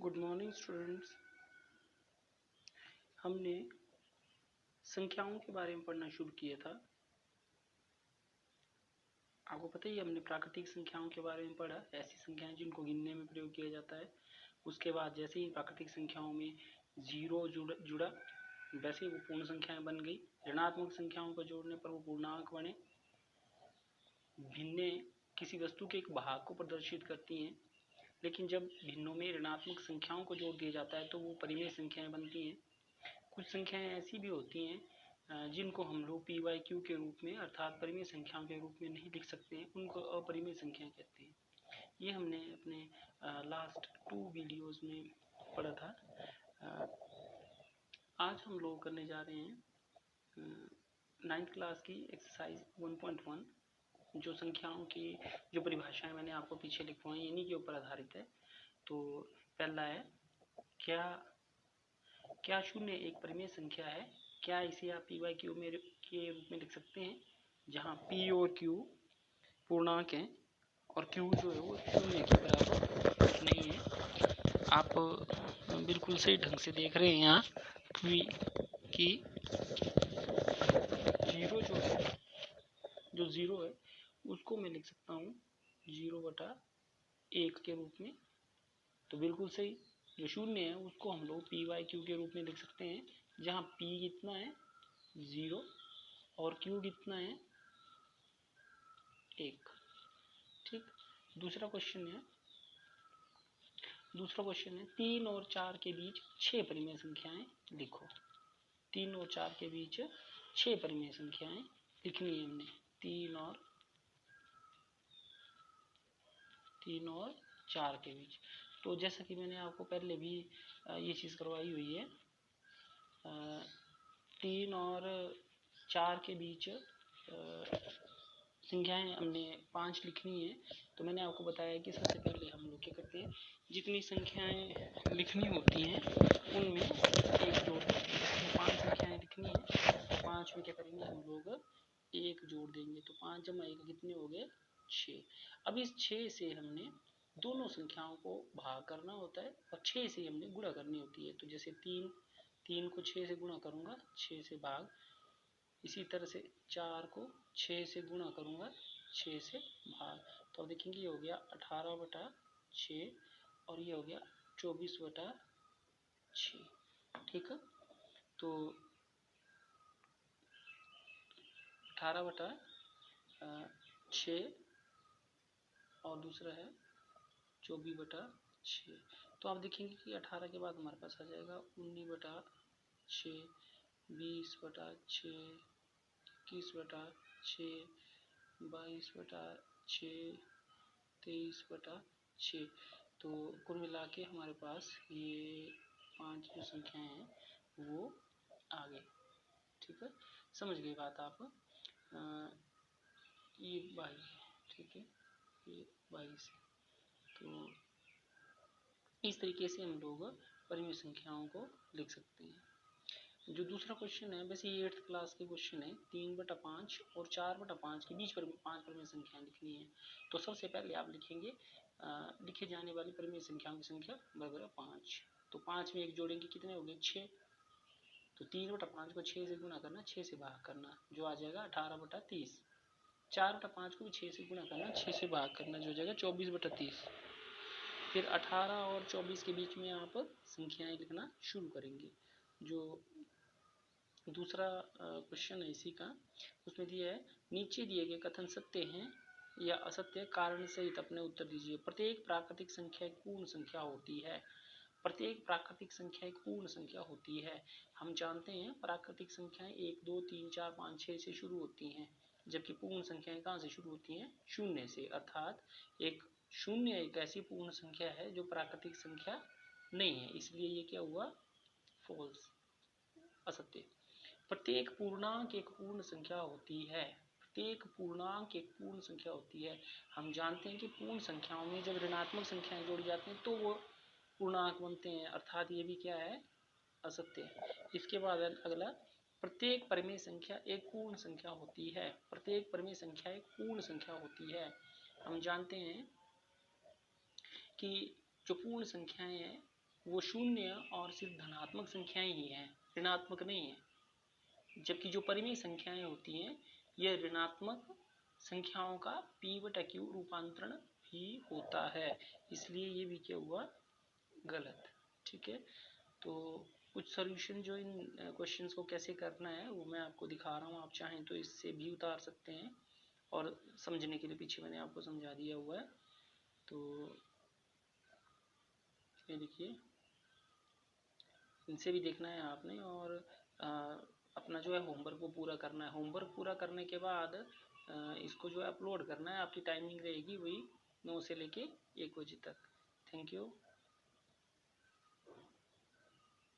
Good morning students. हमने संख्याओं के बारे में पढ़ना शुरू किया था। आपको पता ही हमने प्राकृतिक संख्याओं के बारे में पढ़ा, ऐसी संख्याएं जिनको गिनने में प्रयोग किया जाता है। उसके बाद जैसे ही प्राकृतिक संख्याओं में जीरो जुड़ा वैसे ही वो पूर्ण संख्याएं बन गई। ऋणात्मक संख्याओं को जोड़ने पर वो पूर्णांक बने। भिन्नें किसी वस्तु के एक भाग को प्रदर्शित करती हैं, लेकिन जब भिन्नों में ऋणात्मक संख्याओं को जोड़ दिया जाता है तो वो परिमेय संख्याएं बनती हैं। कुछ संख्याएं ऐसी भी होती हैं जिनको हम लोग पी वाई क्यू के रूप में अर्थात परिमेय संख्याओं के रूप में नहीं लिख सकते हैं, उनको अपरिमेय संख्याएं कहते हैं। ये हमने अपने लास्ट 2 वीडियोस में पढ़ा था। आज हम लोग करने जा रहे हैं 9th क्लास की एक्सरसाइज 1.1, जो संख्याओं की जो परिभाषाएं मैंने आपको पीछे लिखवाई इन्हीं के ऊपर आधारित है। तो पहला है, क्या शून्य एक परिमेय संख्या है? क्या इसे आप पी वाई क्यू के रूप में लिख सकते हैं, जहां पी और क्यू पूर्णांक हैं और क्यू जो है वो शून्य के बराबर नहीं है। आप बिल्कुल सही ढंग से देख रहे हैं यहाँ कि जीरो है उसको मैं लिख सकता हूँ 0/1 के रूप में। तो बिल्कुल सही। जो शून्य है उसको हम लोग पी वाई क्यू के रूप में लिख सकते हैं, जहाँ पी कितना है 0 और क्यू कितना है 1। ठीक। दूसरा क्वेश्चन है 3 और 4 के बीच 6 परिमेय संख्याएं लिखो। 3 और 4 के बीच 6 परिमेय संख्याएं लिखनी है हमने। 3 और 4 के बीच। तो जैसा कि मैंने आपको पहले भी ये चीज़ करवाई हुई है, 3 और 4 के बीच संख्याएं हमने 5 लिखनी है। तो मैंने आपको बताया कि सबसे पहले हम लोग क्या करते हैं, जितनी संख्याएं लिखनी होती हैं उनमें एक जोड़ देते हैं। 5 संख्याएं लिखनी है तो 5 में क्या करेंगे, हम लोग एक जोड़ देंगे। तो 5 जमा 1 कितने हो गए 6। अब इस 6 से हमने दोनों संख्याओं को भाग करना होता है और 6 से हमने गुणा करनी होती है। तो जैसे 3 को 6 से गुणा करूंगा 6 से भाग, इसी तरह से 4 को 6 से गुणा करूंगा 6 से भाग। तो अब देखेंगे ये हो गया 18/6 और ये हो गया 24/6। ठीक है। तो 18/6 और दूसरा है 24/6। तो आप देखेंगे कि 18 के बाद हमारे पास आ जाएगा 19/6, 20/6, 21/6, 22/6, 23/6। तो कुल मिला के हमारे पास ये 5 जो संख्याएं हैं वो आ गई। ठीक है, समझ गई बात आप। ये 22, ठीक है, ये 22। तो इस तरीके से हम लोग परिमेय संख्याओं को लिख सकते हैं। जो दूसरा क्वेश्चन है, वैसे ये 8th क्लास के क्वेश्चन है, 3/5 और 4/5 के बीच पर 5 परिमेय संख्याएं लिखनी है। तो सबसे पहले आप लिखेंगे लिखे जाने वाली परिमेय संख्याओं की संख्या बराबर है 5। तो 5 में एक जोड़ेंगे कितने हो गए 6। तो 3/5 को 6 से गुणा करना, 6 से भाग करना, जो आ जाएगा 18/30। 4/5 को भी 6 से गुणा करना, 6 से भाग करना, जो हो जाएगा 24/30। फिर 18 और 24 के बीच में आप संख्याएं लिखना शुरू करेंगे। जो दूसरा क्वेश्चन है इसी का, उसमें दिया है नीचे दिए गए कथन सत्य हैं या असत्य, कारण सहित अपने उत्तर दीजिए। प्रत्येक प्राकृतिक संख्या एक पूर्ण संख्या होती है। प्रत्येक प्राकृतिक संख्या एक पूर्ण संख्या होती है। हम जानते हैं प्राकृतिक संख्याएं 1, 2, 3, 4, 5, 6 से शुरू होती हैं, जबकि पूर्ण संख्याएं कहाँ से शुरू होती हैं, शून्य से। अर्थात एक शून्य एक ऐसी पूर्ण संख्या है जो प्राकृतिक संख्या नहीं है, इसलिए ये क्या हुआ, फॉल्स, असत्य। प्रत्येक पूर्णांक एक पूर्ण संख्या होती है। प्रत्येक पूर्णांक एक पूर्ण संख्या होती है। हम जानते हैं कि पूर्ण संख्याओं में जब ऋणात्मक संख्याएं जोड़ी जाती हैं तो वो पूर्णांक बनते हैं, अर्थात ये भी क्या है, असत्य। इसके बाद अगला, प्रत्येक परिमेय संख्या एक पूर्ण संख्या होती है। प्रत्येक परिमेय संख्या एक पूर्ण संख्या होती है। हम जानते हैं कि जो पूर्ण संख्याएं हैं वो शून्य और सिर्फ धनात्मक संख्याएं ही हैं, ऋणात्मक नहीं है। जबकि जो परिमेय संख्याएं होती हैं ये ऋणात्मक संख्याओं का p बटा q रूपांतरण भी होता है, इसलिए ये भी क्या हुआ, गलत। ठीक है, तो कुछ सॉल्यूशन जो इन क्वेश्चंस को कैसे करना है वो मैं आपको दिखा रहा हूँ, आप चाहें तो इससे भी उतार सकते हैं, और समझने के लिए पीछे मैंने आपको समझा दिया हुआ है। तो ये देखिए, इनसे भी देखना है आपने, और अपना जो है होमवर्क को पूरा करना है। होमवर्क पूरा करने के बाद इसको जो है अपलोड करना है। आपकी टाइमिंग रहेगी वही 9 से लेके 1 बजे तक। Thank you.